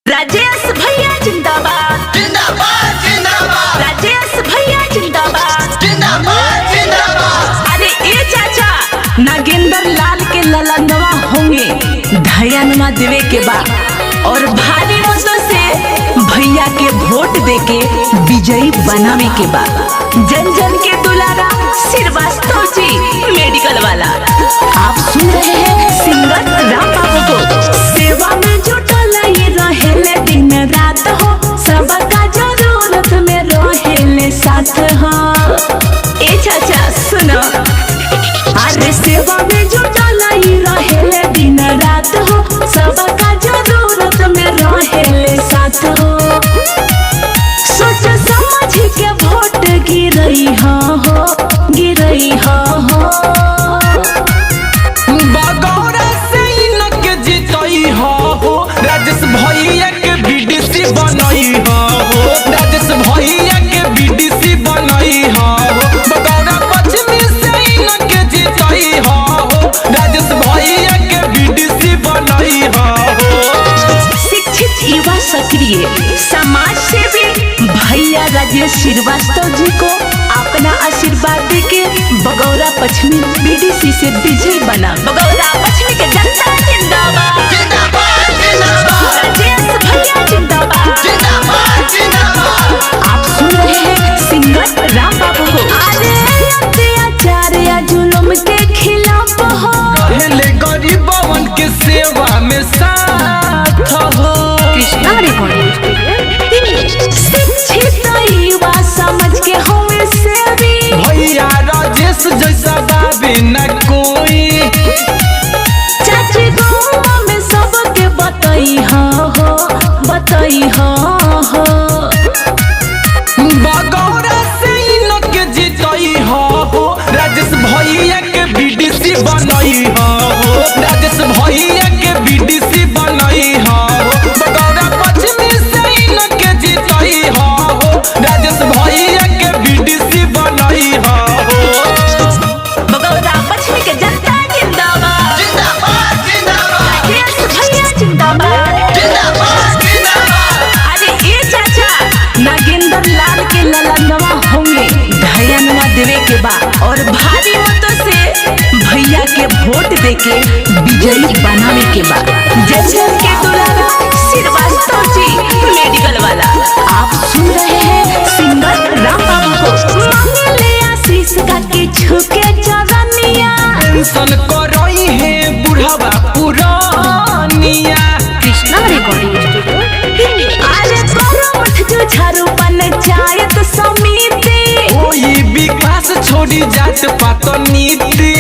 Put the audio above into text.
राजेश भैया जिंदाबाद जिंदाबाद जिंदाबाद राजेश भैया जिंदाबाद जिंदाबाद जिंदाबाद। अरे ए चाचा नागेंद्र लाल के ललनवा होंगे धैर्यनमा देवे के बाद और भारी मतों से भैया के वोट देके विजयी बनावे के बाद जन जन के दुलारा श्रीवास्तव जी मेडिकल वाला आप सुन रहे हैं सिंगर राम बाबू को। सेवा में जुटल ये रहेले दिन रात हो, सबका जरूरत में रहेले साथ हो। ए चाचा सुनो, अरे सेवा में जुटल ये रहेले दिन रात हो, सबका जरूरत में रहेले साथ हो। सोच समझ के वोट गिरई हो गिरई हो। बगौरा से इनके जीतई हो राजेश भैया के बीडीसी बनई हो राजेश भैया के बीडीसी बनई हो। बगौरा पश्चिमी से इनके जीतई हो राजेश भैया के बीडीसी बनई हो। शिक्षित युवा सक्रिय समाज सेवी भैया राजेश श्रीवास्तव जी को अपना आशीर्वाद देके बगौरा पश्चिमी बीडीसी से विजयी बना। बगौरा पश्चिमी के जनता जिंदाबाद जिंदाबाद जिंदाबाद राजेश भैया जिंदाबाद जिंदाबाद जिंदाबाद। आप सुन रहे हैं सिंगर राम बाबू को। अरे अत्याचार या जुल्म के खिलाफ हो, पहले गरीबवन के सेवा में साथ हो। कृष्णा रिकॉर्डिंग शिक्षित युवा समझ के होवे सेवी भैया राजेश जैसा बाबे न कोई। चाची गाँव में सबके बतई हो बतई हो। बगौरा से इनके जीतई हो राजेश भैया के बीडीसी बनई हो राजेश भैया के बीडीसी बनई हो। बगौरा पश्चिमी से इनके जीतई हो राजेश भैया के बीडीसी बनई हो। बगौरा पश्चिमी के जनता जिंदाबाद जिंदाबाद जिंदाबाद राजेश भैया जिंदाबाद जिंदाबाद जिंदाबाद। अरे ए चाचा नागेंद्र लाल के ललनवा होंगे धैर्यनमा देवे के बाद और भारी मतों से भैया के वोट देके विजयी बनावे के बाद जन जन के दुलारा श्रीवास्तव जी मेडिकल वाला आप सुन रहे हैं सिंगर राम बाबू को। मांगले आशीष का के छुके चरनिया टेंशन करई है बुढ़ावा पुरानिया। Krishna recording studio. अरे करो उठ जो झाड़ू पंचायत समिति ओई विकास छोड़ी जात पात नीति।